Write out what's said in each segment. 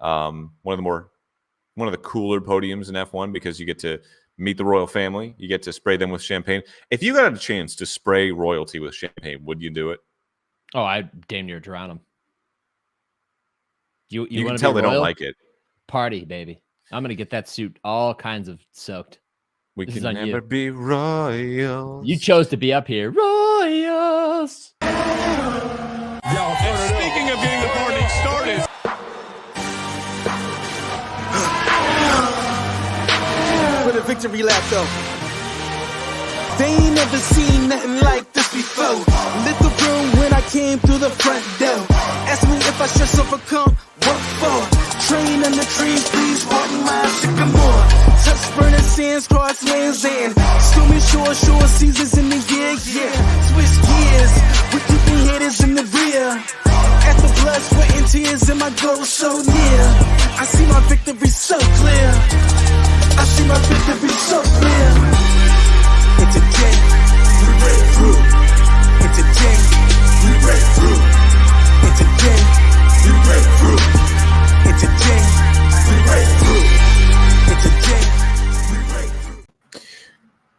One of the cooler podiums in F1 because you get to meet the royal family. You get to spray them with champagne. If you got a chance to spray royalty with champagne, would you do it? Oh, I damn near drown them. You can tell they don't like it. Party, baby. I'm going to get that suit all kinds of soaked. We can never be royals. You chose to be up here. Royals. And speaking of getting the party started. For the victory lap, though. They ain't never seen nothing like this before. Lit the room when I came through the front door. Ask me if I stress overcome, what for? Train under trees, please walk my sycamore. Touch burning sands, cross lands, and stormy shore seasons in the year, yeah. Switch gears, we're keeping haters in the rear. At the blood, sweat, and tears, and my goal so near. I see my victory so clear. I see my victory so clear. It's a day, we break through. It's a day, we break through. It's a day, we break through. It's a day, we break through. It's a day, we break through.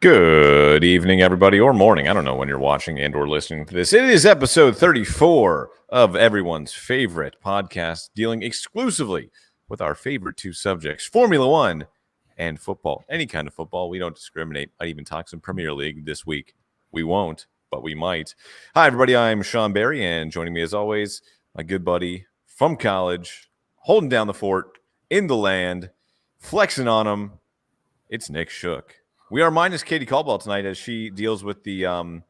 Good evening, everybody, or morning. I don't know when you're watching and or listening to this. It is episode 34 of everyone's favorite podcast, dealing exclusively with our favorite two subjects, Formula One and football. Any kind of football. We don't discriminate. I'd even talk some Premier League this week. We won't, but we might. Hi, everybody. I'm Sean Barie, and joining me, as always, my good buddy from college, holding down the fort in the land, flexing on him. It's Nick Shook. We are minus Katie Caldwell tonight as she deals with the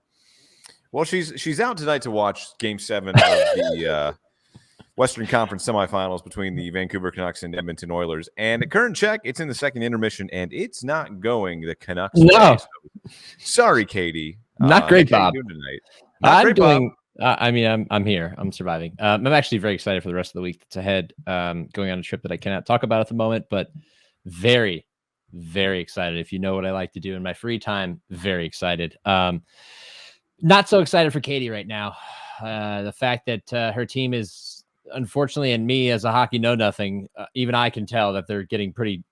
she's out tonight to watch Game 7 of the Western Conference semifinals between the Vancouver Canucks and Edmonton Oilers. And at current check, it's in the second intermission, and it's not going the Canucks way. No. So, sorry, Katie. Not great, Bob. I'm here. I'm surviving. I'm actually very excited for the rest of the week that's ahead. Going on a trip that I cannot talk about at the moment, but very, very excited. If you know what I like to do in my free time, very excited. Not so excited for Katie right now. The fact that her team is, unfortunately, and me as a hockey know-nothing, even I can tell that they're getting pretty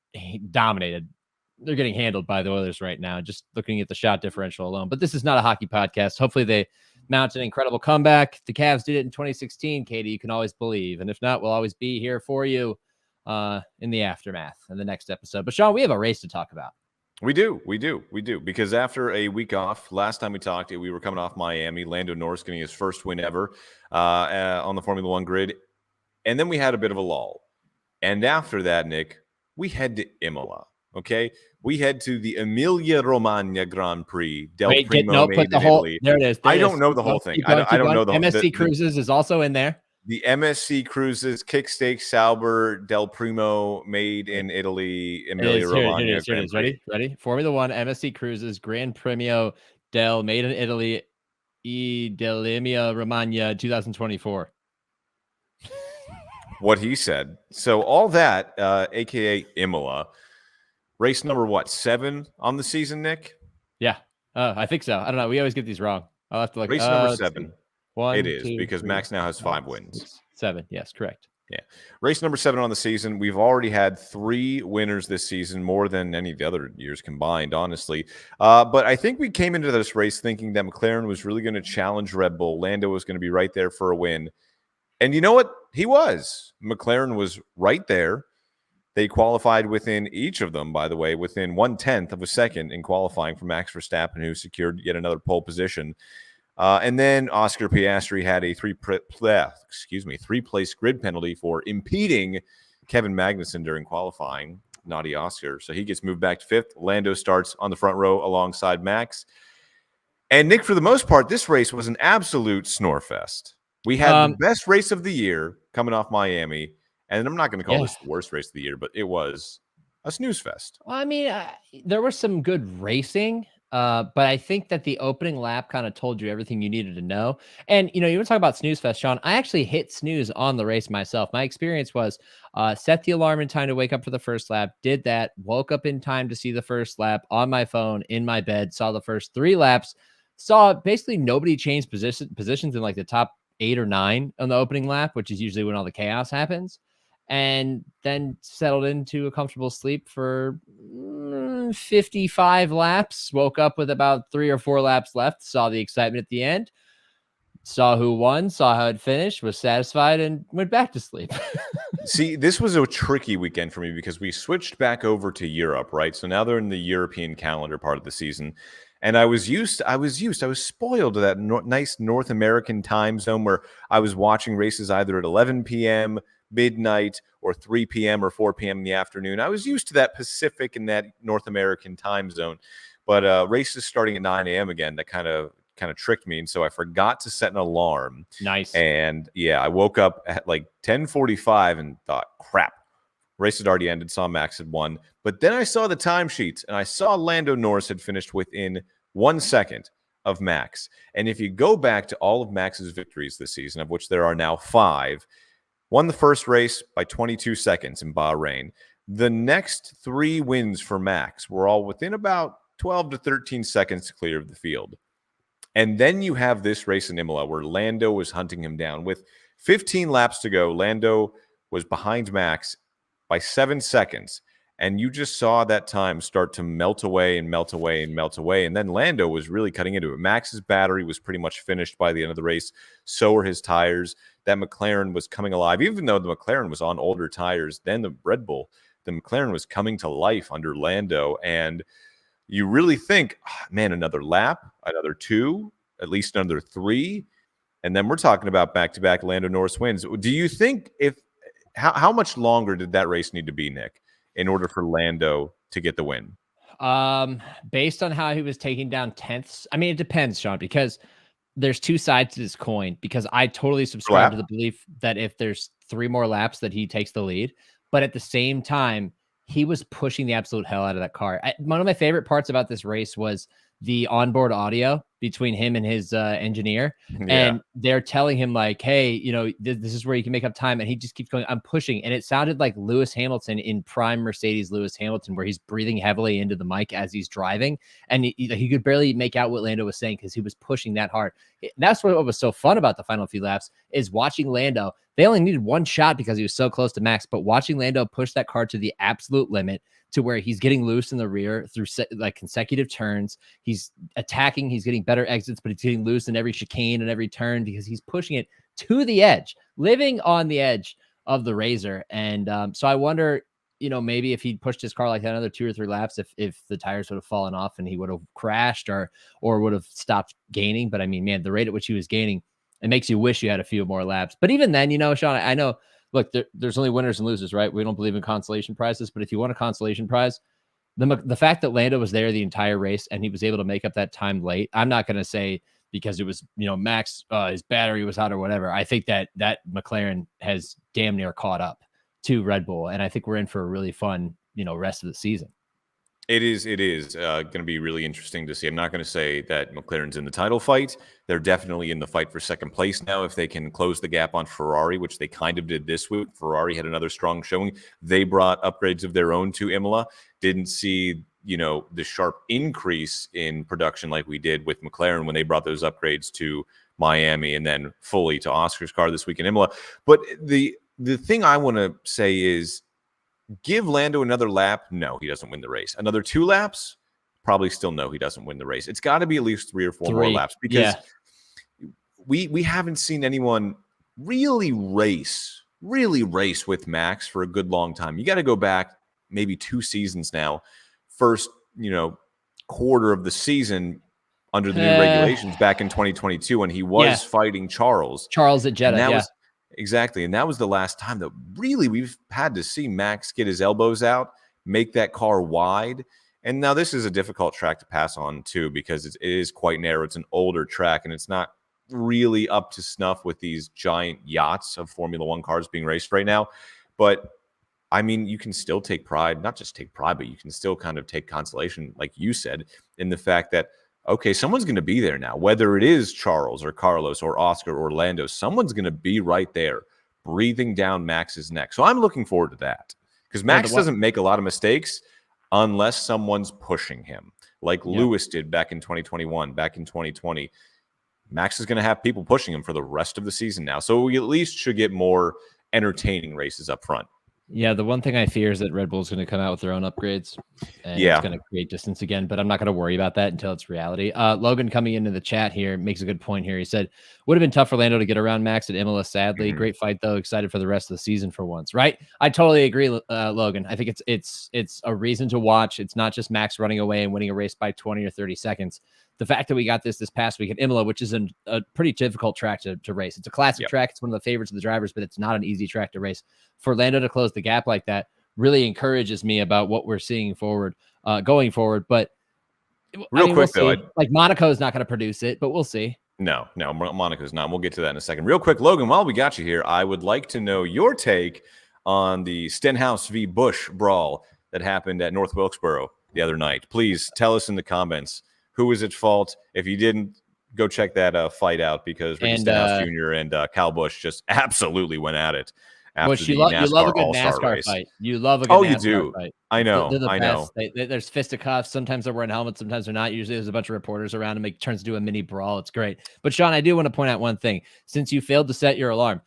dominated. They're getting handled by the Oilers right now, just looking at the shot differential alone. But this is not a hockey podcast. Hopefully they mount an incredible comeback. The Cavs did it in 2016, Katie. You can always believe. And if not, we'll always be here for you in the aftermath in the next episode. But, Sean, we have a race to talk about. We do. Because after a week off, last time we talked, we were coming off Miami, Lando Norris getting his first win ever on the Formula One grid. And then we had a bit of a lull. And after that, Nick, we head to Imola, okay? We head to the Emilia-Romagna Grand Prix del Primo made in Italy. There it is. I don't know the whole thing. I don't know the whole thing. MSC Cruises is also in there. The MSC Cruises Kickstake Sauber del Primo made in Italy, Emilia-Romagna. Here it is. Ready? Formula One, MSC Cruises, Gran Premio del made in Italy, dell'Emilia-Romagna 2024. What he said. So all that, a.k.a. Imola, race number, 7 on the season, Nick? Yeah, I think so. I don't know. We always get these wrong. I'll have to look. Race number 7. It is because Max now has 5 wins. 7, yes, correct. Yeah. Race number 7 on the season. We've already had 3 winners this season, more than any of the other years combined, honestly. But I think we came into this race thinking that McLaren was really going to challenge Red Bull. Lando was going to be right there for a win. And you know what? He was. McLaren was right there. They qualified within each of them, by the way, within 1/10 of a second in qualifying for Max Verstappen, who secured yet another pole position. And then Oscar Piastri had a three-place grid penalty for impeding Kevin Magnussen during qualifying. Naughty Oscar. So he gets moved back to 5th. Lando starts on the front row alongside Max. And Nick, for the most part, this race was an absolute snore fest. We had the best race of the year coming off Miami. And I'm not going to call this the worst race of the year, but it was a snooze fest. Well, I mean, there was some good racing. But I think that the opening lap kind of told you everything you needed to know. And, you want to talk about snooze fest, Sean. I actually hit snooze on the race myself. My experience was set the alarm in time to wake up for the first lap, did that, woke up in time to see the first lap on my phone, in my bed, saw the first 3 laps, saw basically nobody change positions in like the top 8 or 9 on the opening lap, which is usually when all the chaos happens. and then settled into a comfortable sleep for 55 laps. Woke up with about 3 or 4 laps left, saw the excitement at the end, saw who won, saw how it finished, was satisfied, and went back to sleep. See, this was a tricky weekend for me because we switched back over to Europe, right? So now they're in the European calendar part of the season. And I was spoiled to that nice North American time zone where I was watching races either at 11 p.m., midnight, or 3 p.m. or 4 p.m. in the afternoon. I was used to that Pacific and that North American time zone. But races starting at 9 a.m. again, that kind of tricked me. And so I forgot to set an alarm. Nice. And yeah, I woke up at like 10:45 and thought, crap, race had already ended, saw Max had won. But then I saw the timesheets and I saw Lando Norris had finished within 1 second of Max. And if you go back to all of Max's victories this season, of which there are now 5, won the first race by 22 seconds in Bahrain. The next 3 wins for Max were all within about 12 to 13 seconds to clear of the field. And then you have this race in Imola where Lando was hunting him down. With 15 laps to go, Lando was behind Max by 7 seconds. And you just saw that time start to melt away and melt away and melt away. And then Lando was really cutting into it. Max's battery was pretty much finished by the end of the race. So were his tires. That McLaren was coming alive. Even though the McLaren was on older tires than the Red Bull, the McLaren was coming to life under Lando. And you really think, man, another lap, another 2, at least another 3. And then we're talking about back-to-back Lando Norris wins. Do you think how much longer did that race need to be, Nick, in order for Lando to get the win? Based on how he was taking down tenths, I mean, it depends, Sean, because there's 2 sides to this coin, because I totally subscribe to the belief that if there's 3 more laps that he takes the lead, but at the same time, he was pushing the absolute hell out of that car. One of my favorite parts about this race was the onboard audio between him and his engineer. Yeah. And they're telling him like, hey, you know, this is where you can make up time. And he just keeps going, I'm pushing. And it sounded like Lewis Hamilton in prime Mercedes Lewis Hamilton, where he's breathing heavily into the mic as he's driving. And he could barely make out what Lando was saying because he was pushing that hard. That's what was so fun about the final few laps is watching Lando. They only needed 1 shot because he was so close to Max, but watching Lando push that car to the absolute limit to where he's getting loose in the rear through like consecutive turns. He's attacking, he's getting better exits, but he's getting loose in every chicane and every turn because he's pushing it to the edge, living on the edge of the razor. And so I wonder, you know, maybe if he'd pushed his car like that another 2 or 3 laps, if the tires would have fallen off and he would have crashed or would have stopped gaining. But I mean, man, the rate at which he was gaining, it makes you wish you had a few more laps. But even then, you know, Sean, I know, look, there's only winners and losers, right? We don't believe in consolation prizes, but if you want a consolation prize, the fact that Lando was there the entire race and he was able to make up that time late, I'm not going to say because it was, you know, Max, his battery was out or whatever. I think that McLaren has damn near caught up to Red Bull. And I think we're in for a really fun, you know, rest of the season. It is going to be really interesting to see. I'm not going to say that McLaren's in the title fight. They're definitely in the fight for second place now if they can close the gap on Ferrari, which they kind of did this week. Ferrari had another strong showing. They brought upgrades of their own to Imola. Didn't see, you know, the sharp increase in production like we did with McLaren when they brought those upgrades to Miami and then fully to Oscar's car this week in Imola. But the thing I want to say is, give Lando another lap? No, he doesn't win the race. Another 2 laps? Probably still no, he doesn't win the race. It's got to be at least 3 or 4 more laps because we haven't seen anyone really race with Max for a good long time. You got to go back maybe 2 seasons now. First, you know, quarter of the season under the new regulations back in 2022 when he was fighting Charles at Jeddah. Exactly. And that was the last time that really we've had to see Max get his elbows out, make that car wide. And now this is a difficult track to pass on too, because it is quite narrow. It's an older track and it's not really up to snuff with these giant yachts of Formula One cars being raced right now. But I mean, you can still take pride, not just take pride, but you can still kind of take consolation, like you said, in the fact that, okay, someone's going to be there now, whether it is Charles or Carlos or Oscar or Lando, someone's going to be right there breathing down Max's neck. So I'm looking forward to that because Max doesn't make a lot of mistakes unless someone's pushing him like Lewis did back in 2021, back in 2020. Max is going to have people pushing him for the rest of the season now. So we at least should get more entertaining races up front. Yeah, the one thing I fear is that Red Bull's going to come out with their own upgrades, and Yeah. it's going to create distance again. But I'm not going to worry about that until it's reality. Logan coming into the chat here makes a good point here. He said, would have been tough for Lando to get around Max at Imola, sadly. Great fight, though. Excited for the rest of the season for once, right? I totally agree, Logan. I think it's a reason to watch. It's not just Max running away and winning a race by 20 or 30 seconds. The fact that we got this past week at Imola, which is a pretty difficult track to race. It's a classic track. It's one of the favorites of the drivers, but it's not an easy track to race. For Lando to close the gap like that really encourages me about what we're seeing going forward. But Quick, though, like Monaco is not going to produce it, but we'll see. No, Monaco's not. We'll get to that in a second. Real quick, Logan, while we got you here, I would like to know your take on the Stenhouse v. Busch brawl that happened at North Wilkesboro the other night. Please tell us in the comments who was at fault. If you didn't, go check that fight out, because Ricky Stenhouse Jr. and Kyle Busch just absolutely went at it. Busch, you love a good NASCAR fight. You love a good NASCAR fight. I know. They're the I best. know. There's fisticuffs. Sometimes they're wearing helmets. Sometimes they're not. Usually there's a bunch of reporters around and it turns into a mini brawl. It's great. But Sean, I do want to point out one thing. Since you failed to set your alarm,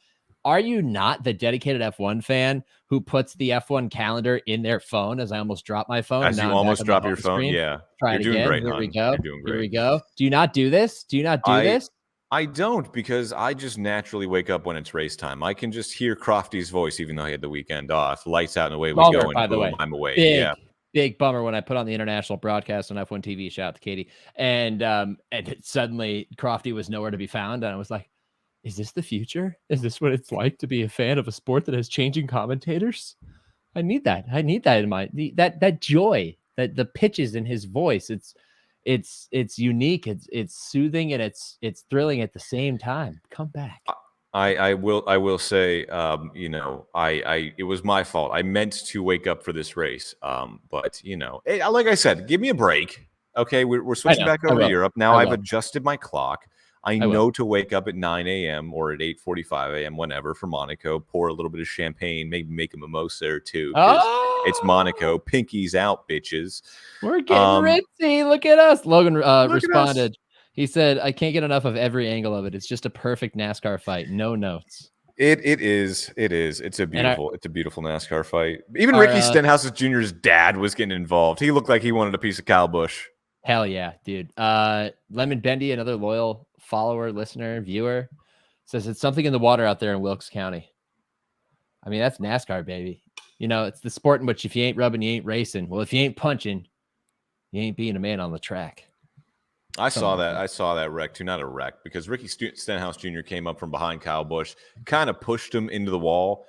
are you not the dedicated F1 fan who puts the F1 calendar in their phone? As I almost dropped my phone. As you almost drop your phone. Screen. Yeah. Try it again. Great, Here we go. You're doing great. Here we go. Do you not do this? Do you not do this? I don't, because I just naturally wake up when it's race time. I can just hear Crofty's voice, even though he had the weekend off. Lights out and away we go. By the way, I'm away. Big bummer when I put on the international broadcast on F1 TV. Shout out to Katie. And suddenly Crofty was nowhere to be found. And I was like, is this the future? Is this what it's like to be a fan of a sport that has changing commentators? I need that. I need that in my that joy, that the pitches in his voice. It's unique. It's soothing, and it's thrilling at the same time. Come back. I will say, it was my fault. I meant to wake up for this race. But like I said, give me a break. Okay, we're switching back over to Europe now. I've adjusted my clock. I know to wake up at 9 a.m. or at 8:45 a.m. whenever for Monaco. Pour a little bit of champagne, maybe make a mimosa or two. It's Monaco. Pinkies out, bitches. We're getting ritzy. Look at us. Logan responded. He said, I can't get enough of every angle of it. It's just a perfect NASCAR fight. No notes. It is. It's a beautiful NASCAR fight. Even Ricky Stenhouse Jr.'s dad was getting involved. He looked like he wanted a piece of Kyle Busch. Hell yeah, dude. Lemon Bendy, another loyal follower, listener, viewer, says it's something in the water out there in Wilkes County. I mean, that's NASCAR, baby. It's the sport in which if you ain't rubbing, you ain't racing. Well, if you ain't punching, you ain't being a man on the track. I saw that wreck too. Not a wreck, because Ricky Stenhouse Jr. came up from behind Kyle Busch, kind of pushed him into the wall,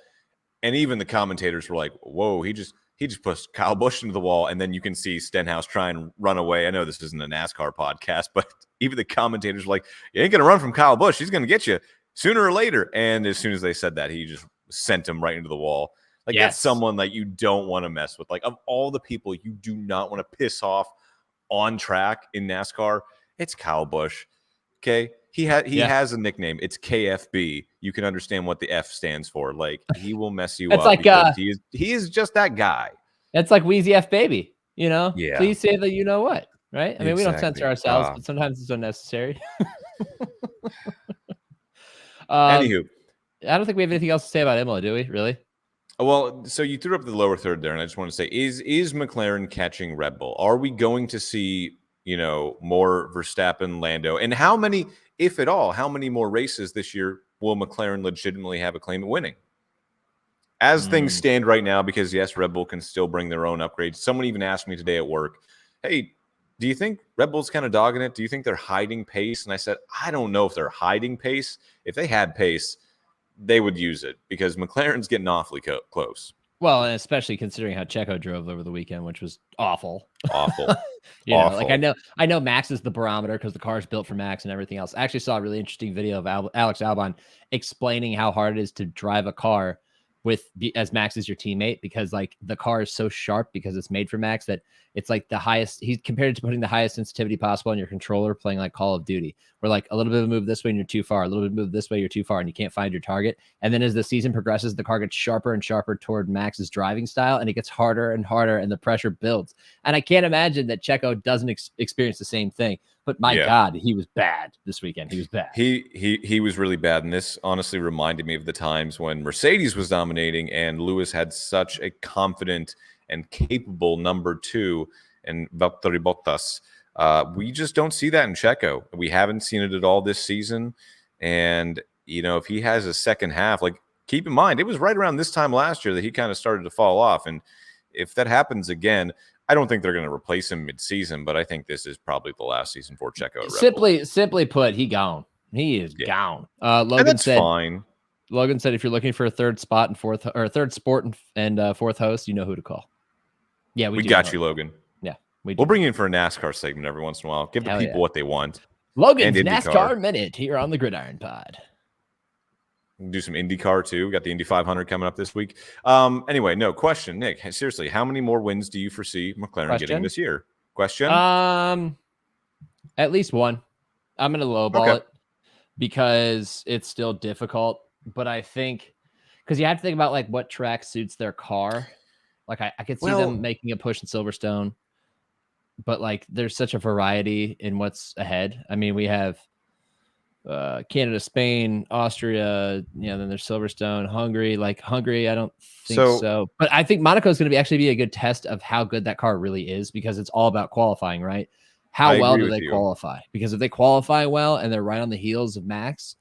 and even the commentators were like, "Whoa, he just pushed Kyle Busch into the wall." And then you can see Stenhouse try and run away. I know this isn't a NASCAR podcast, but even the commentators were like, "You ain't gonna run from Kyle Busch. He's gonna get you sooner or later." And as soon as they said that, he just sent him right into the wall. Like, that's someone that you don't want to mess with. Like, of all the people you do not want to piss off on track in NASCAR, it's Kyle Busch. Okay. He has a nickname. It's KFB. You can understand what the F stands for. Like, he will mess you up. Like, he is just that guy. It's like Wheezy F Baby, Yeah. Please say that you know what, right? I mean, we don't censor ourselves, but sometimes it's unnecessary. Anywho, I don't think we have anything else to say about Imola, do we? Really? Well, so you threw up the lower third there, and I just want to say, is McLaren catching Red Bull? Are we going to see, more Verstappen, Lando? And how many, if at all, how many more races this year will McLaren legitimately have a claim at winning? As things stand right now, because yes, Red Bull can still bring their own upgrades. Someone even asked me today at work, hey, do you think Red Bull's kind of dogging it? Do you think they're hiding pace? And I said, I don't know if they're hiding pace. If they had pace, they would use it, because McLaren's getting awfully close. Well, and especially considering how Checo drove over the weekend, which was awful. Awful. Like I know Max is the barometer because the car is built for Max and everything else. I actually saw a really interesting video of Alex Albon explaining how hard it is to drive a car as Max is your teammate, because like the car is so sharp because it's made for Max that it's like the highest. He's compared it to putting the highest sensitivity possible on your controller playing like Call of Duty, where like a little bit of a move this way and you're too far, a little bit of a move this way, you're too far and you can't find your target. And then as the season progresses, the car gets sharper and sharper toward Max's driving style, and it gets harder and harder, and the pressure builds. And I can't imagine that Checo doesn't experience the same thing. But my God, he was bad this weekend. He was bad. He was really bad. And this honestly reminded me of the times when Mercedes was dominating and Lewis had such a confident and capable number 2 in Valtteri Bottas. We just don't see that in Checo. We haven't seen it at all this season. And, if he has a second half, like, keep in mind, it was right around this time last year that he kind of started to fall off. And if that happens again, I don't think they're going to replace him mid-season, but I think this is probably the last season for Checo. Simply put, he gone. He is gone. Logan said, fine. Logan said, if you're looking for a third spot and third sport and fourth host, you know who to call. Yeah, we got you, Logan. Yeah, we'll bring you in for a NASCAR segment every once in a while. Give the people what they want. Logan's NASCAR Minute here on the Gridiron Pod. We'll do some IndyCar too. We got the Indy 500 coming up this week. Anyway, no question, Nick. Seriously, how many more wins do you foresee McLaren getting this year? Question. At least one. I'm going to lowball it because it's still difficult. But I think because you have to think about like what track suits their car. Like I could see them making a push in Silverstone, but like there's such a variety in what's ahead. I mean, we have Canada, Spain, Austria, then there's Silverstone, Hungary. Like Hungary, I don't think so. But I think Monaco is going to actually be a good test of how good that car really is because it's all about qualifying, right? How well do they qualify? Because if they qualify well and they're right on the heels of Max,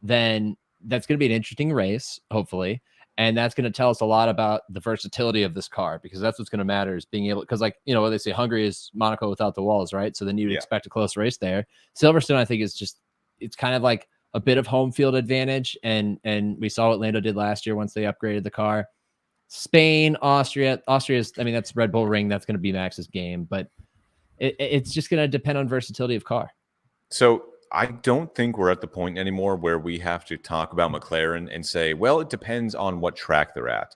then that's going to be an interesting race, hopefully. And that's going to tell us a lot about the versatility of this car because that's what's going to matter is being able, because like, what they say, Hungary is Monaco without the walls, right? So then you would expect a close race there. Silverstone, I think, is just, it's kind of like a bit of home field advantage. And we saw what Lando did last year once they upgraded the car. Spain, Austria's, I mean, that's Red Bull Ring. That's going to be Max's game, but it's just going to depend on versatility of car. So I don't think we're at the point anymore where we have to talk about McLaren and say, well, it depends on what track they're at.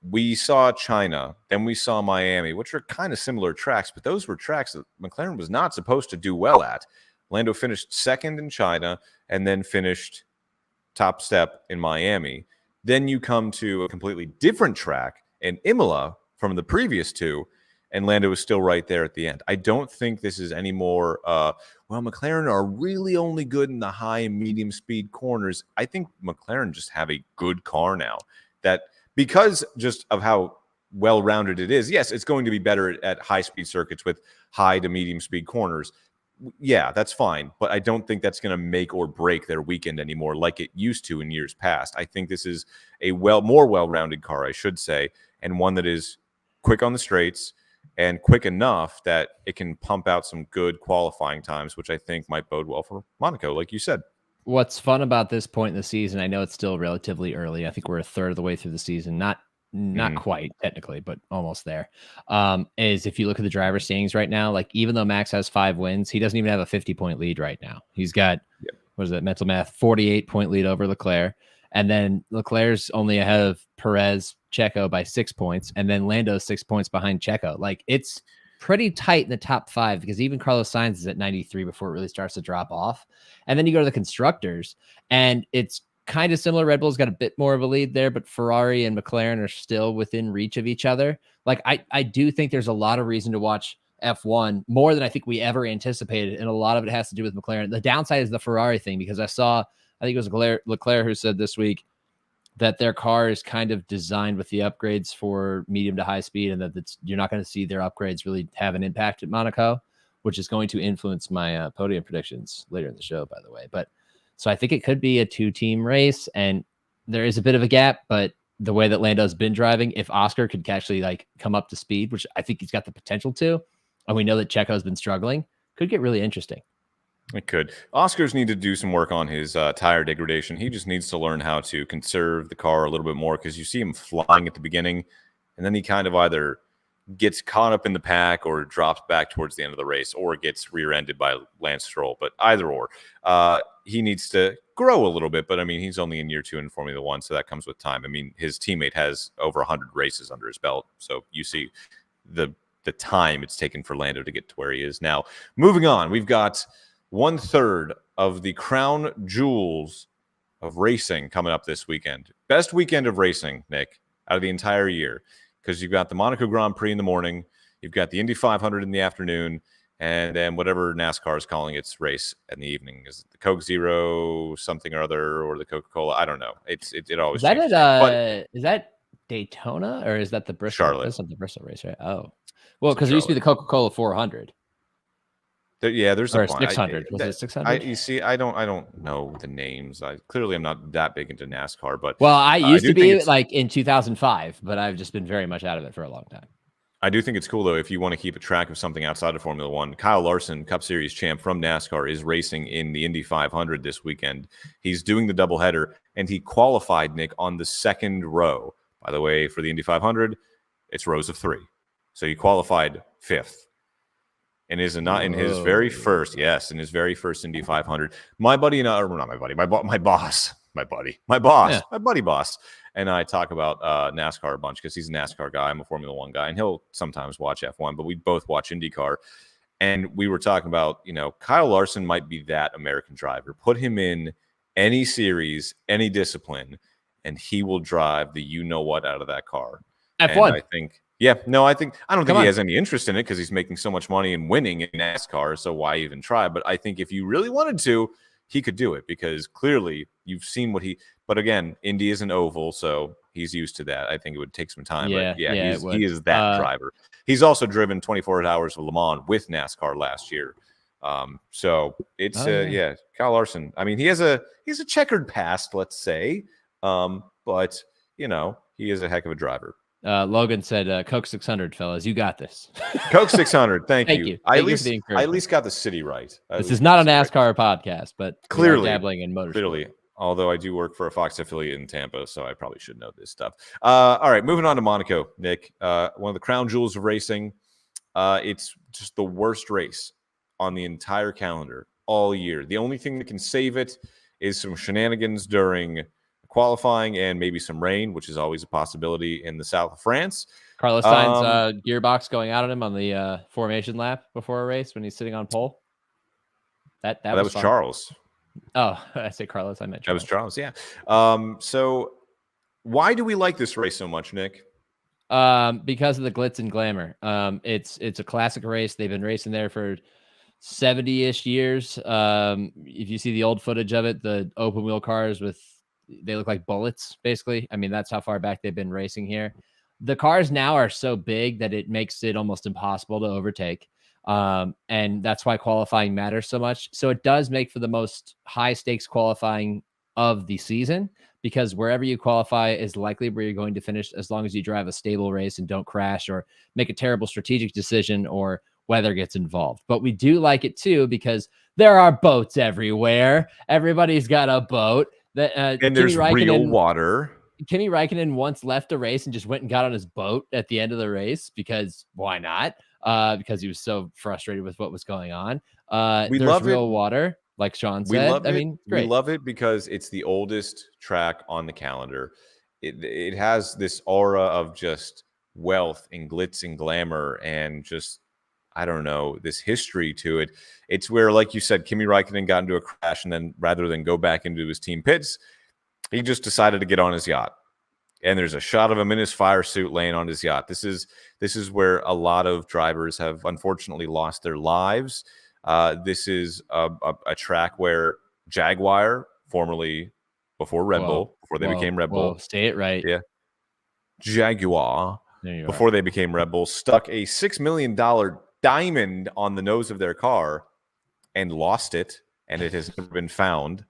We saw China, then we saw Miami, which are kind of similar tracks, but those were tracks that McLaren was not supposed to do well at. Lando finished second in China and then finished top step in Miami. Then you come to a completely different track in Imola from the previous two, and Lando is still right there at the end. I don't think this is any more, McLaren are really only good in the high and medium speed corners. I think McLaren just have a good car now that because just of how well-rounded it is, yes, it's going to be better at high-speed circuits with high to medium speed corners. Yeah, that's fine, but I don't think that's going to make or break their weekend anymore like it used to in years past. I think this is a more well-rounded car, I should say, and one that is quick on the straights, and quick enough that it can pump out some good qualifying times, which I think might bode well for Monaco, like you said. What's fun about this point in the season, I know it's still relatively early. I think we're a third of the way through the season. Not quite technically, but almost there. Is if you look at the driver standings right now, like even though Max has 5 wins, he doesn't even have a 50-point lead right now. He's got, what is it, mental math, 48-point lead over Leclerc. And then Leclerc's only ahead of Perez, Checo by 6 points, and then Lando's 6 points behind Checo. Like it's pretty tight in the top 5 because even Carlos Sainz is at 93 before it really starts to drop off. And then you go to the constructors, and it's kind of similar. Red Bull's got a bit more of a lead there, but Ferrari and McLaren are still within reach of each other. Like I do think there's a lot of reason to watch F1 more than I think we ever anticipated, and a lot of it has to do with McLaren. The downside is the Ferrari thing because I think it was Leclerc who said this week that their car is kind of designed with the upgrades for medium to high speed, and that you're not going to see their upgrades really have an impact at Monaco, which is going to influence my podium predictions later in the show, by the way. But so I think it could be a 2-team race, and there is a bit of a gap, but the way that Lando's been driving, if Oscar could actually like come up to speed, which I think he's got the potential to, and we know that Checo's been struggling, could get really interesting. It could. Oscar's need to do some work on his tire degradation. He just needs to learn how to conserve the car a little bit more because you see him flying at the beginning, and then he kind of either gets caught up in the pack or drops back towards the end of the race or gets rear-ended by Lance Stroll. But either or, he needs to grow a little bit. But, I mean, he's only in year 2 in Formula 1, so that comes with time. I mean, his teammate has over 100 races under his belt, so you see the time it's taken for Lando to get to where he is now. Moving on, we've got 1/3 of the crown jewels of racing coming up this weekend. Best weekend of racing, Nick, out of the entire year, because you've got the Monaco Grand Prix in the morning, you've got the Indy 500 in the afternoon, and then whatever NASCAR is calling its race in the evening is the Coke Zero something or other, or the Coca-Cola. I don't know. It always Is that changes. is that Daytona or is that the Bristol? Charlotte. That's not the Bristol race, right? Oh, well, because it used to be the Coca-Cola 400. There's or a 600. Was it 600? You see, I don't know the names. Clearly I'm not that big into NASCAR, but well, I used to be like in 2005, but I've just been very much out of it for a long time. I do think it's cool, though, if you want to keep a track of something outside of Formula One. Kyle Larson, Cup Series champ from NASCAR, is racing in the Indy 500 this weekend. He's doing the doubleheader, and he qualified, Nick, on the second row. By the way, for the Indy 500, it's rows of 3. So he qualified 5th. And is not in his very first, in his very first Indy 500. My buddy and I, or not my buddy, my boss, my buddy boss, and I talk about NASCAR a bunch because he's a NASCAR guy. I'm a Formula One guy, and he'll sometimes watch F1, but we both watch IndyCar. And we were talking about, Kyle Larson might be that American driver. Put him in any series, any discipline, and he will drive the you-know-what out of that car. F1. And I think... I don't think he has any interest in it because he's making so much money and winning in NASCAR. So why even try? But I think if you really wanted to, he could do it because clearly you've seen what but again, Indy is an oval, so he's used to that. I think it would take some time. He is that driver. He's also driven 24 hours of Le Mans with NASCAR last year. So it's Kyle Larson. I mean, he's a checkered past, let's say. But he is a heck of a driver. Logan said, Coke 600, fellas. You got this. Coke 600. Thank you. I at least got the city right. This is not a NASCAR podcast, but clearly dabbling in motorsport. Clearly, although I do work for a Fox affiliate in Tampa, so I probably should know this stuff. All right, moving on to Monaco, Nick. One of the crown jewels of racing. It's just the worst race on the entire calendar all year. The only thing that can save it is some shenanigans during qualifying and maybe some rain, which is always a possibility in the south of France. Carlos Sainz gearbox going out on him on the formation lap before a race when he's sitting on pole. That was Charles. Oh, I say Carlos. I meant Charles. That was Charles. Yeah. So why do we like this race so much, Nick? Because of the glitz and glamour. It's a classic race. They've been racing there for 70-ish years. If you see the old footage of it, the open wheel cars they look like bullets, basically. I mean, that's how far back they've been racing here. The cars now are so big that it makes it almost impossible to overtake. And that's why qualifying matters so much. So it does make for the most high stakes qualifying of the season, because wherever you qualify is likely where you're going to finish, as long as you drive a stable race and don't crash or make a terrible strategic decision or weather gets involved. But we do like it too, because there are boats everywhere. Everybody's got a boat. And there's real water. Kimi Räikkönen once left a race and just went and got on his boat at the end of the race because why not? Because he was so frustrated with what was going on. There's real water, like Sean said. We love it because it's the oldest track on the calendar. It has this aura of just wealth and glitz and glamour and just, I don't know, this history to it. It's where, like you said, Kimi Räikkönen got into a crash, and then rather than go back into his team pits, he just decided to get on his yacht. And there's a shot of him in his fire suit laying on his yacht. This is where a lot of drivers have unfortunately lost their lives. This is a track where Jaguar, formerly before Red Bull, before they became Red Bull. Say it right. Yeah. Jaguar, before they became Red Bull, stuck a $6 million diamond on the nose of their car and lost it, and it has never been found.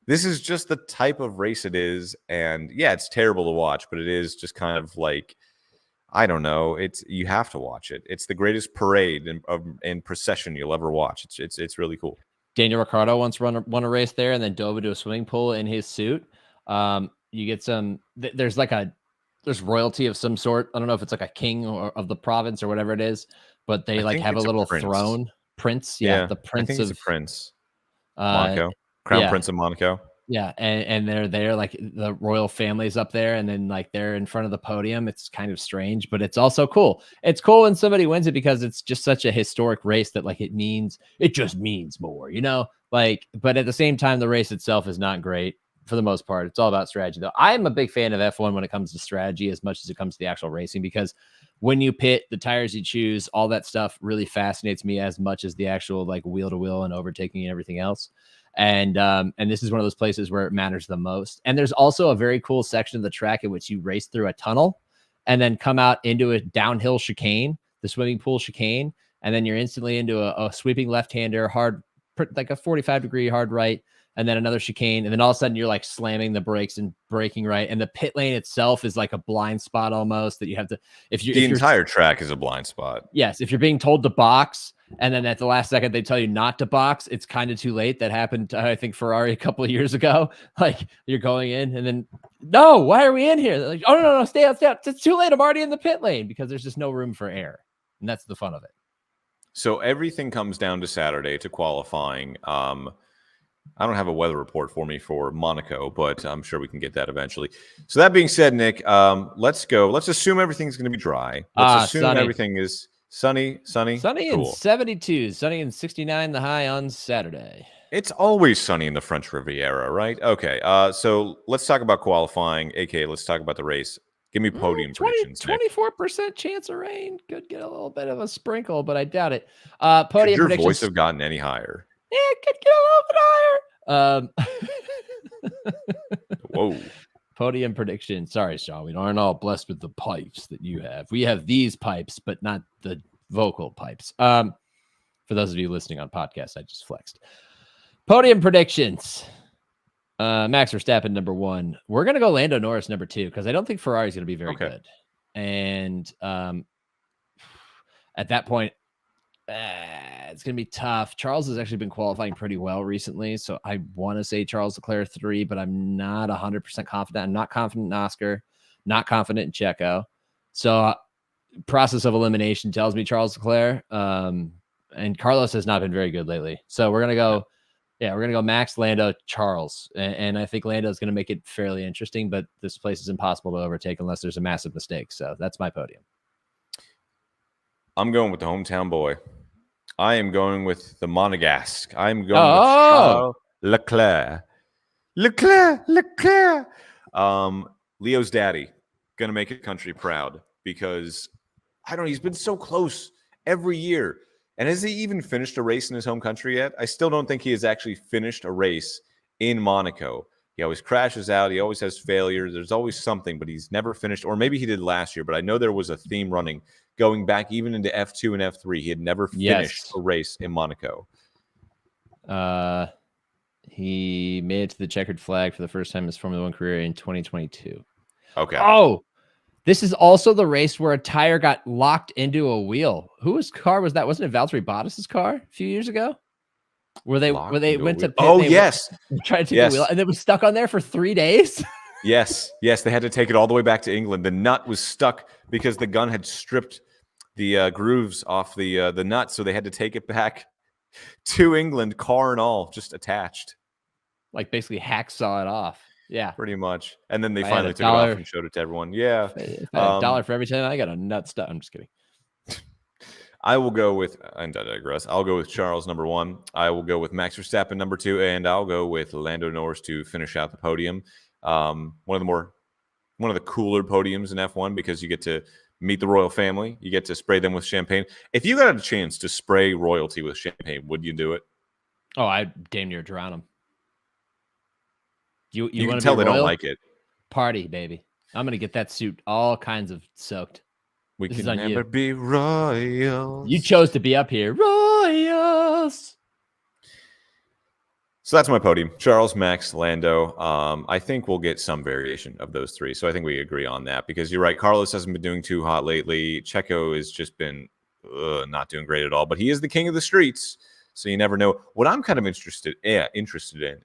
This is just the type of race it is, and yeah, it's terrible to watch, but it is just kind of like, I don't know, you have to watch it. It's the greatest parade and procession you'll ever watch. It's really cool. Daniel Ricciardo once won a race there and then dove into a swimming pool in his suit. You get some. There's royalty of some sort. I don't know if it's like a king or of the province or whatever it is, but they have a little throne. Prince. Yeah, the prince. I think it's a prince. Monaco. Crown Prince of Monaco. Yeah, and they're there, like the royal family's up there, and then like they're in front of the podium. It's kind of strange, but it's also cool. It's cool when somebody wins it because it's just such a historic race that it just means more, but at the same time, the race itself is not great for the most part. It's all about strategy, though. I'm a big fan of F1 when it comes to strategy as much as it comes to the actual racing, because when you pit, the tires you choose, all that stuff really fascinates me as much as the actual like wheel to wheel and overtaking and everything else. And this is one of those places where it matters the most. And there's also a very cool section of the track in which you race through a tunnel and then come out into a downhill chicane, the swimming pool chicane, and then you're instantly into a sweeping left-hander, hard, like a 45-degree hard right, and then another chicane, and then all of a sudden you're like slamming the brakes and braking right, and the pit lane itself is like a blind spot almost that you have to. The entire track is a blind spot. Yes, if you're being told to box, and then at the last second they tell you not to box, it's kind of too late. That happened, I think, Ferrari a couple of years ago. Like you're going in, and then no, why are we in here? They're like, oh no, stay out. It's too late. I'm already in the pit lane because there's just no room for air, and that's the fun of it. So everything comes down to Saturday to qualifying. I don't have a weather report for me for Monaco, but I'm sure we can get that eventually. So that being said, Nick, let's go. Let's assume everything's going to be dry. Let's assume sunny. Everything is sunny, Sunny cool. and 72, sunny and 69 the high on Saturday. It's always sunny in the French Riviera, right? Okay, so let's talk about qualifying, aka let's talk about the race. Give me podium predictions, 24% chance of rain. Could get a little bit of a sprinkle, but I doubt it. Podium Could your predictions. voice have gotten any higher? Yeah, it could get a little bit higher. Whoa. Podium prediction. Sorry, Sean. We aren't all blessed with the pipes that you have. We have these pipes, but not the vocal pipes. For those of you listening on podcasts, I just flexed. Podium predictions. Max Verstappen, number 1. We're going to go Lando Norris, number 2, because I don't think Ferrari's going to be very good. And at that point, it's going to be tough. Charles has actually been qualifying pretty well recently, so I want to say Charles Leclerc 3, but I'm not 100% confident. I'm not confident in Oscar, not confident in Checo. So process of elimination tells me Charles Leclerc, and Carlos has not been very good lately. So we're going to go, we're going to go Max, Lando, Charles. And I think Lando is going to make it fairly interesting, but this place is impossible to overtake unless there's a massive mistake. So that's my podium. I'm going with the hometown boy. I am going with the Monegasque. I'm going with Charles Leclerc. Leclerc. Leo's daddy going to make a country proud because, I don't know, he's been so close every year. And has he even finished a race in his home country yet? I still don't think he has actually finished a race in Monaco. He always crashes out. He always has failures. There's always something, but he's never finished. Or maybe he did last year, but I know there was a theme running going back even into F2 and F3. He had never finished a race in Monaco. He made it to the checkered flag for the first time in his Formula 1 career in 2022. Okay. Oh, this is also the race where a tire got locked into a wheel. Whose car was that? Wasn't it Valtteri Bottas's car a few years ago? Where they went to pit. Oh, yes. Tried to take the wheel, and it was stuck on there for 3 days. Yes. They had to take it all the way back to England. The nut was stuck because the gun had stripped the grooves off the nut, so they had to take it back to England, car and all, just attached. Like basically hacksaw it off. Yeah, pretty much. And then they finally took it off and showed it to everyone. Yeah, $1 for every time I got a nut stuff. I'm just kidding. I will go with, and I digress. I'll go with Charles, number 1. I will go with Max Verstappen, number 2, and I'll go with Lando Norris to finish out the podium. One of the cooler podiums in F1 because you get to meet the royal family. You get to spray them with champagne. If you got a chance to spray royalty with champagne, would you do it? Oh, I'd damn near drown them. You can tell they don't like it. Party, baby. I'm going to get that suit all kinds of soaked. We can never be royals. You chose to be up here. Royals. So that's my podium. Charles, Max, Lando. I think we'll get some variation of those 3. So I think we agree on that because you're right. Carlos hasn't been doing too hot lately. Checo has just been not doing great at all, but he is the king of the streets. So you never know. What I'm kind of interested in,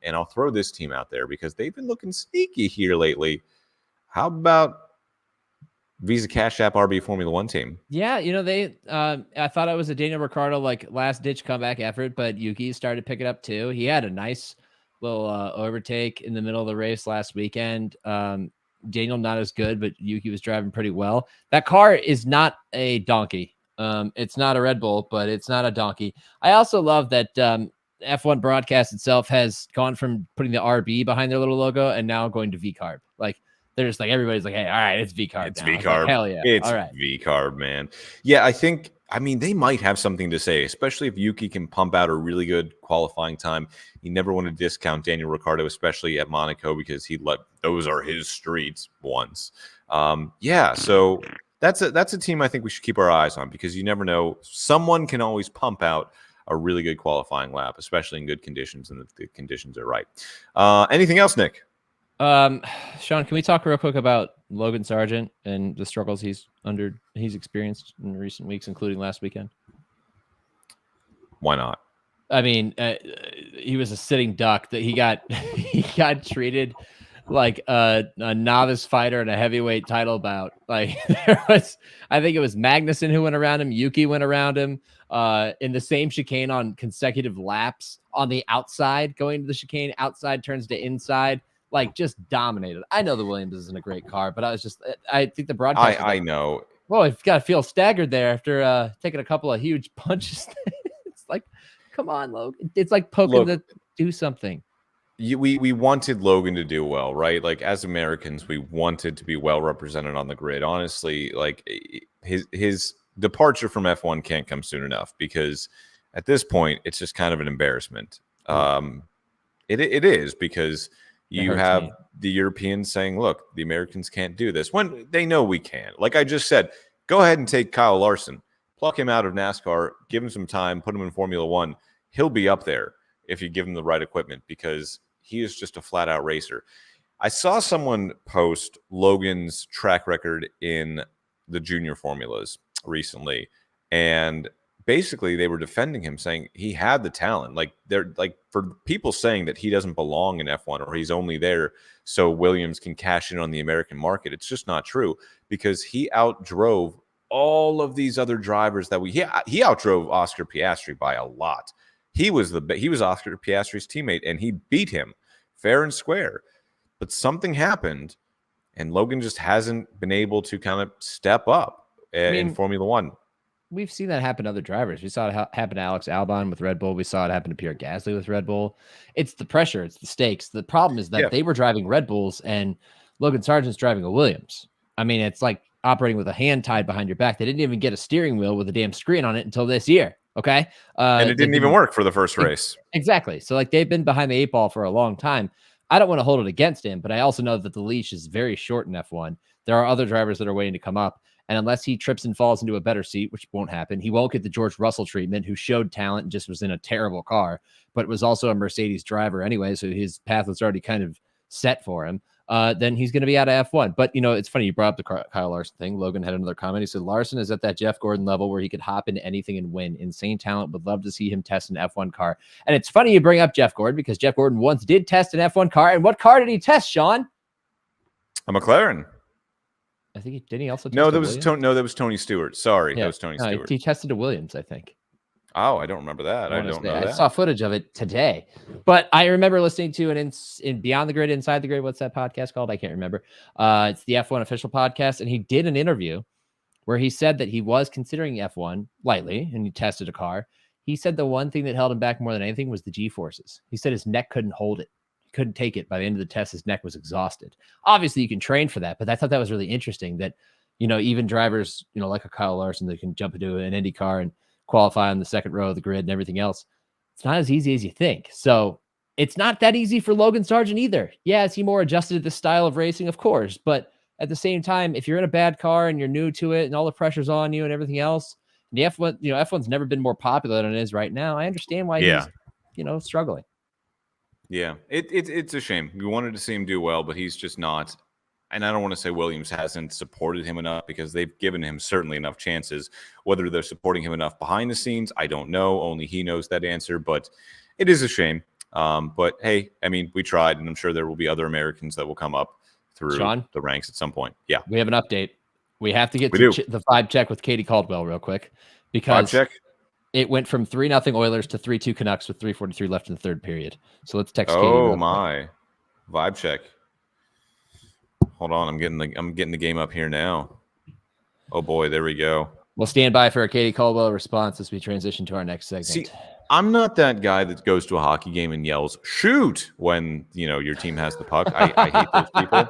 and I'll throw this team out there because they've been looking sneaky here lately. How about Visa Cash App RB Formula 1 team? Yeah, they I thought it was a Daniel Ricciardo last ditch comeback effort, but Yuki started to pick it up too. He had a nice little overtake in the middle of the race last weekend. Daniel not as good, but Yuki was driving pretty well. That car is not a donkey. It's not a Red Bull, but it's not a donkey. I also love that F1 broadcast itself has gone from putting the RB behind their little logo and now going to V-carb. Like They're just like, everybody's like, hey, all right, it's V-carb. It's now. V-carb. Like, hell yeah. It's all right. V-carb, man. Yeah, I mean, they might have something to say, especially if Yuki can pump out a really good qualifying time. You never want to discount Daniel Ricciardo, especially at Monaco, because those are his streets once. So that's a team I think we should keep our eyes on, because you never know. Someone can always pump out a really good qualifying lap, especially in good conditions, and if the conditions are right. Anything else, Nick? Sean, can we talk real quick about Logan Sargent and the struggles he's experienced in recent weeks, including last weekend? Why not? I mean, he was a sitting duck. That he got treated like a novice fighter in a heavyweight title bout. Like I think it was Magnussen who went around him. Yuki went around him in the same chicane on consecutive laps on the outside, going to the chicane. Outside turns to inside. Like, just dominated. I know the Williams isn't a great car, but I think the broadcast. I know. Well, you've got to feel staggered there after taking a couple of huge punches. It's like, come on, Logan. It's like poking do something. We wanted Logan to do well, right? Like, as Americans, we wanted to be well represented on the grid. Honestly, like, his departure from F1 can't come soon enough, because at this point, it's just kind of an embarrassment. It is, because you have the Europeans saying, look, the Americans can't do this, when they know we can. Like I just said, go ahead and take Kyle Larson, pluck him out of NASCAR, give him some time, put him in Formula One. He'll be up there if you give him the right equipment, because he is just a flat out racer. I saw someone post Logan's track record in the junior formulas recently, and basically they were defending him, saying he had the talent. Like, they're like, for people saying that he doesn't belong in F1, or he's only there so Williams can cash in on the American market, it's just not true, because he outdrove all of these other drivers that he outdrove Oscar Piastri by a lot. He was Oscar Piastri's teammate, and he beat him fair and square. But something happened, and Logan just hasn't been able to kind of step up in Formula One. We've seen that happen to other drivers. We saw it happen to Alex Albon with Red Bull. We saw it happen to Pierre Gasly with Red Bull. It's the pressure. It's the stakes. The problem is that they were driving Red Bulls and Logan Sargent's driving a Williams. I mean, it's like operating with a hand tied behind your back. They didn't even get a steering wheel with a damn screen on it until this year. Okay. And it didn't even work for the first race. Exactly. So, like, they've been behind the 8 ball for a long time. I don't want to hold it against him, but I also know that the leash is very short in F1. There are other drivers that are waiting to come up. And unless he trips and falls into a better seat, which won't happen, he won't get the George Russell treatment, who showed talent and just was in a terrible car, but was also a Mercedes driver anyway, so his path was already kind of set for him. Then he's going to be out of F1. But, it's funny, you brought up the Kyle Larson thing. Logan had another comment. He said, Larson is at that Jeff Gordon level where he could hop into anything and win. Insane talent. Would love to see him test an F1 car. And it's funny you bring up Jeff Gordon, because Jeff Gordon once did test an F1 car. And what car did he test, Sean? A McLaren. I think didn't he also test that was Tony Stewart. Sorry, that was Tony Stewart. He tested a Williams, I think. Oh, I don't remember that. I saw footage of it today, but I remember listening to an in Beyond the Grid, Inside the Grid. What's that podcast called? I can't remember. It's the F1 official podcast, and he did an interview where he said that he was considering F1 lightly, and he tested a car. He said the one thing that held him back more than anything was the G-forces. He said his neck couldn't hold it. Couldn't take it. By the end of the test, his neck was exhausted. Obviously, you can train for that, but I thought that was really interesting that, even drivers, like a Kyle Larson, that can jump into an Indy car and qualify on the second row of the grid and everything else. It's not as easy as you think. So it's not that easy for Logan Sargent either. Yeah, is he more adjusted to this style of racing? Of course. But at the same time, if you're in a bad car and you're new to it and all the pressure's on you and everything else, the F1, F1's never been more popular than it is right now. I understand why he's, struggling. Yeah, it's a shame. We wanted to see him do well, but he's just not. And I don't want to say Williams hasn't supported him enough, because they've given him certainly enough chances. Whether they're supporting him enough behind the scenes, I don't know. Only he knows that answer, but it is a shame. But hey, I mean, we tried, and I'm sure there will be other Americans that will come up through the ranks at some point. Yeah. We have an update. We have to get to the 5 check with Katie Caldwell real quick, because 5 check. It went from 3-0 Oilers to 3-2 Canucks with 3:43 left in the third period. So let's text Katie. Oh my. Vibe check. Hold on, I'm getting the game up here now. Oh boy, there we go. We'll stand by for a Katie Caldwell response as we transition to our next segment. See, I'm not that guy that goes to a hockey game and yells "shoot" when your team has the puck. I hate those people.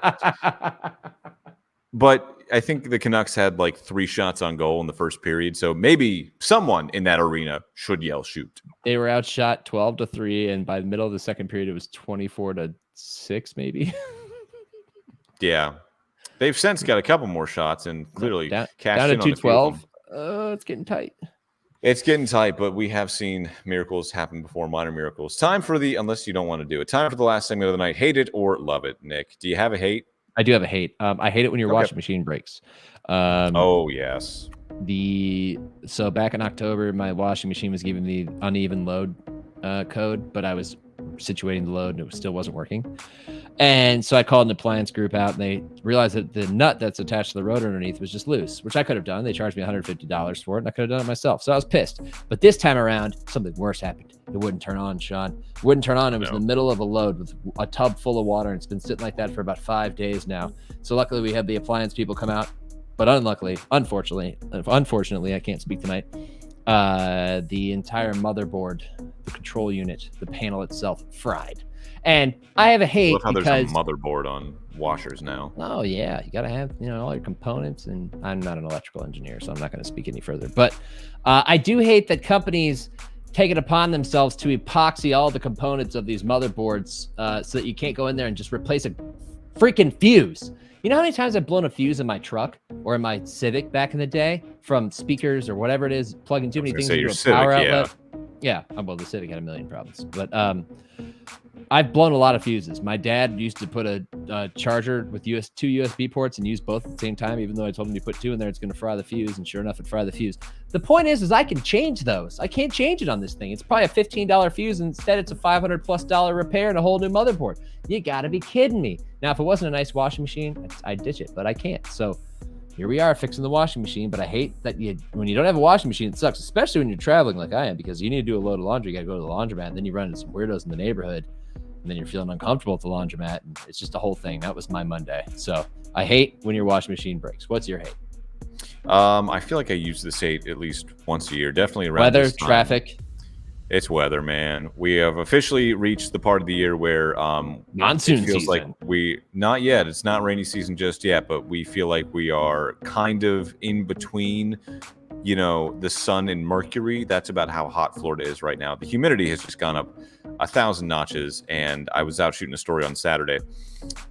But I think the Canucks had like 3 shots on goal in the first period, so maybe someone in that arena should yell "shoot." They were outshot 12-3, and by the middle of the second period, it was 24-6, maybe. Yeah, they've since got a couple more shots and clearly down cashed to in on a few of 212. It's getting tight. It's getting tight, but we have seen miracles happen before, minor miracles. Time for unless you don't want to do it, time for the last segment of the night. Hate it or love it, Nick. Do you have a hate? I do have a hate. I hate it when your washing machine breaks. Oh, yes. So back in October, my washing machine was giving me uneven load code, but I was situating the load and it still wasn't working. And so I called an appliance group out, and they realized that the nut that's attached to the rotor underneath was just loose, which I could have done. They charged me $150 for it, and I could have done it myself. So I was pissed. But this time around, something worse happened. It wouldn't turn on, Sean. It wouldn't turn on. It was in the middle of a load with a tub full of water, and it's been sitting like that for about 5 days now. So luckily, we had the appliance people come out. But unfortunately, I can't speak tonight. The entire motherboard, the control unit, the panel itself fried. And I have a hate because there's a motherboard on washers now. Oh yeah, you gotta have all your components. And I'm not an electrical engineer, so I'm not going to speak any further. But I do hate that companies take it upon themselves to epoxy all the components of these motherboards so that you can't go in there and just replace a freaking fuse. You know how many times I've blown a fuse in my truck or in my Civic back in the day from speakers or whatever it is, plugging too many things into a power outlet? Yeah, well, the Civic had a million problems, but I've blown a lot of fuses. My dad used to put a charger with 2 USB ports and use both at the same time, even though I told him to put 2 in there, it's going to fry the fuse, and sure enough, it fried the fuse. The point is I can change those. I can't change it on this thing. It's probably a $15 fuse, and instead it's a $500+ repair and a whole new motherboard. You got to be kidding me. Now, if it wasn't a nice washing machine, I'd ditch it, but I can't. So here we are fixing the washing machine, but I hate that when you don't have a washing machine, it sucks, especially when you're traveling like I am, because you need to do a load of laundry. You got to go to the laundromat, and then you run into some weirdos in the neighborhood, and then you're feeling uncomfortable at the laundromat, and it's just a whole thing. That was my Monday. So I hate when your washing machine breaks. What's your hate? I feel like I use this hate at least once a year, definitely around weather, this time. traffic. It's weather, man. We have officially reached the part of the year where monsoon it feels season. like not yet. It's not rainy season just yet, but we feel like we are kind of in between, the sun and Mercury. That's about how hot Florida is right now. The humidity has just gone up 1,000 notches, and I was out shooting a story on Saturday,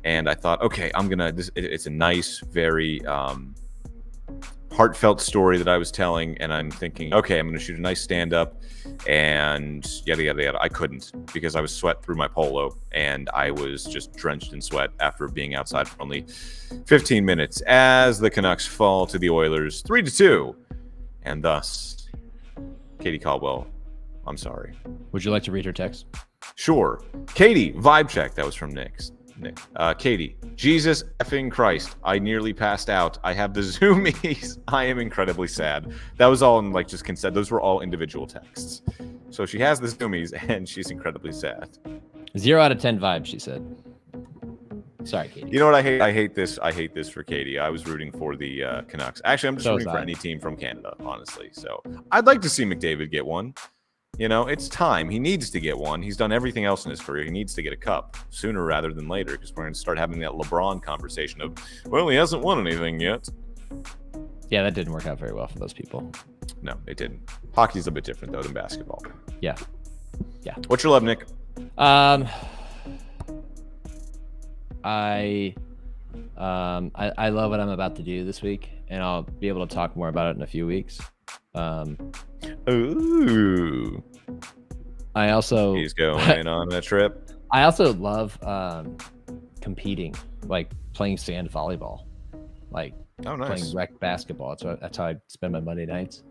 and I thought, okay, it's a nice, very heartfelt story that I was telling, and I'm thinking, okay, I'm going to shoot a nice stand-up, and yada, yada, yada. I couldn't because I was sweat through my polo, and I was just drenched in sweat after being outside for only 15 minutes as the Canucks fall to the Oilers 3-2, and thus, Katie Caldwell, I'm sorry. Would you like to read her text? Sure. Katie, vibe check. That was from Nick. Katie, Jesus effing Christ, I nearly passed out. I have the zoomies. I am incredibly sad. That was all in just consent. Those were all individual texts. So she has the zoomies and she's incredibly sad. 0 out of 10 vibes, she said. Sorry, Katie. You know what I hate? I hate this for Katie. I was rooting for the Canucks. Actually, I'm just rooting for any team from Canada, honestly. So I'd like to see McDavid get one. It's time. He needs to get one. He's done everything else in his career. He needs to get a cup sooner rather than later, because we're going to start having that LeBron conversation of, well, he hasn't won anything yet. Yeah, that didn't work out very well for those people. No, it didn't. Hockey's a bit different, though, than basketball. Yeah. What's your love, Nick? I love what I'm about to do this week, and I'll be able to talk more about it in a few weeks. Ooh. He's going on a trip. I also love competing, like playing sand volleyball, like playing rec basketball. That's how I spend my Monday nights.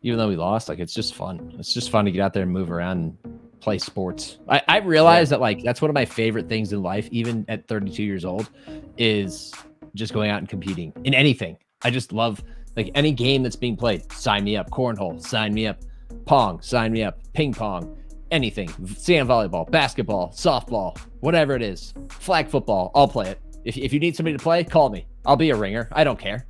Even though we lost, it's just fun. It's just fun to get out there and move around and play sports. I realize that that's one of my favorite things in life, even at 32 years old, is just going out and competing in anything. I just love any game that's being played. Sign me up. Cornhole, sign me up. Pong, sign me up. Ping pong, anything. Sand volleyball, basketball, softball, whatever it is. Flag football, I'll play it. If you need somebody to play, call me. I'll be a ringer. I don't care.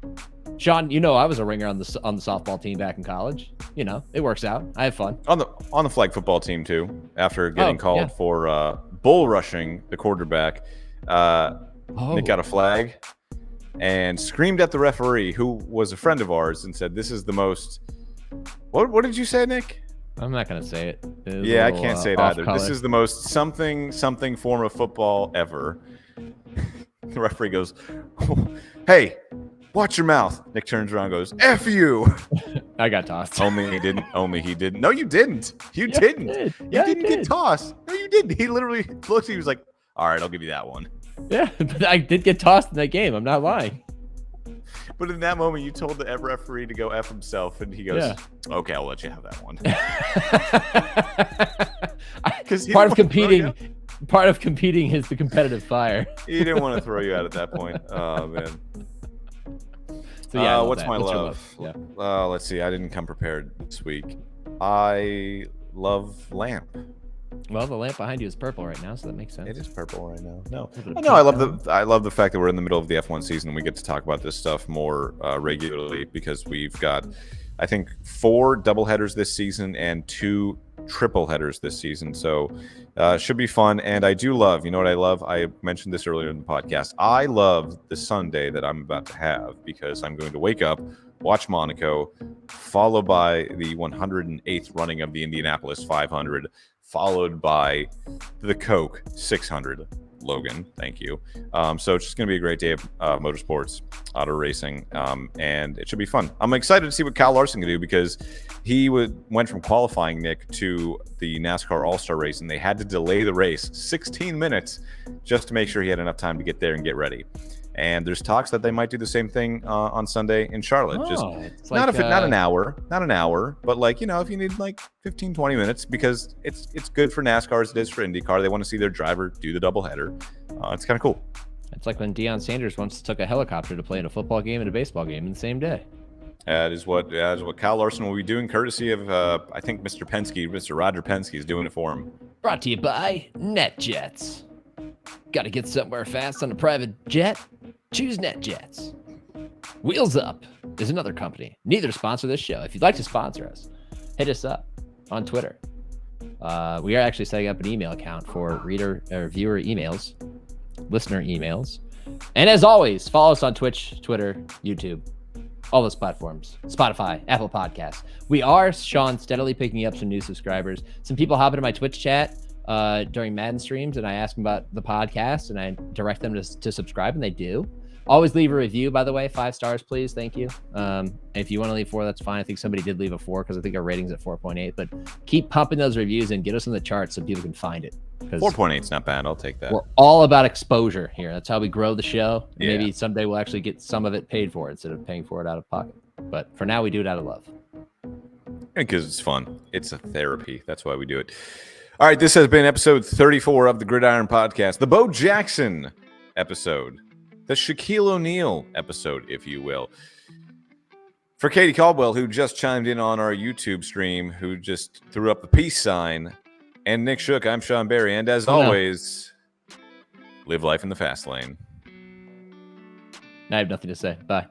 Sean, I was a ringer on the softball team back in college. It works out. I have fun. On the flag football team too. After getting called for bull rushing the quarterback, Nick got a flag and screamed at the referee, who was a friend of ours, and said, "This is the most." What did you say, Nick? I'm not gonna say it. Yeah, I can't say it either. This is the most something form of football ever. The referee goes, "Hey, watch your mouth." Nick turns around and goes, "F you." I got tossed. Only he didn't. No, you didn't. You didn't. You didn't get tossed. No, you didn't. He literally looked. He was like, "All right, I'll give you that one." Yeah, but I did get tossed in that game. I'm not lying. But in that moment, you told the referee to go F himself, and he goes, "Okay, I'll let you have that one." Because part of competing is the competitive fire. He didn't want to throw you out at that point. Oh man. So yeah, what's my love? Yeah. Let's see. I didn't come prepared this week. I love lamp. Well, the lamp behind you is purple right now, so that makes sense. It is purple right now. I love the fact that we're in the middle of the F1 season and we get to talk about this stuff more regularly, because we've got, I think, 4 doubleheaders this season and 2 triple headers this season. So should be fun. And I do love, what I love? I mentioned this earlier in the podcast. I love the Sunday that I'm about to have, because I'm going to wake up, watch Monaco, followed by the 108th running of the Indianapolis 500, followed by the Coke 600. Logan, thank you. So it's just going to be a great day of motorsports, auto racing, and it should be fun. I'm excited to see what Kyle Larson can do, because he went from qualifying, Nick, to the NASCAR All-Star race, and they had to delay the race 16 minutes just to make sure he had enough time to get there and get ready. And there's talks that they might do the same thing on Sunday in Charlotte. Not an hour, but if you need 15, 20 minutes, because it's good for NASCAR as it is for IndyCar. They want to see their driver do the doubleheader. It's kind of cool. It's like when Deion Sanders once took a helicopter to play in a football game and a baseball game in the same day. That is what Kyle Larson will be doing, courtesy of I think Mr. Roger Penske is doing it for him. Brought to you by NetJets. Got to get somewhere fast on a private jet? Choose NetJets. Wheels Up is another company. Neither sponsor this show. If you'd like to sponsor us, hit us up on Twitter. We are actually setting up an email account for reader or viewer emails, listener emails. And as always, follow us on Twitch, Twitter, YouTube, all those platforms, Spotify, Apple Podcasts. We are, Sean, steadily picking up some new subscribers. Some people hop into my Twitch chat during Madden streams, and I ask them about the podcast, and I direct them to subscribe, and they do. Always leave a review, by the way. 5 stars, please. Thank you. If you want to leave 4, that's fine. I think somebody did leave a 4, because I think our rating's at 4.8. But keep pumping those reviews and get us on the charts so people can find it. 4.8 is not bad. I'll take that. We're all about exposure here. That's how we grow the show. Yeah. Maybe someday we'll actually get some of it paid for instead of paying for it out of pocket. But for now, we do it out of love. Because it's fun. It's a therapy. That's why we do it. All right, this has been episode 34 of the Gridiron Podcast, the Bo Jackson episode, the Shaquille O'Neal episode, if you will. For Katie Caldwell, who just chimed in on our YouTube stream, who just threw up the peace sign, and Nick Shook, I'm Sean Barie, and as always, live life in the fast lane. I have nothing to say. Bye.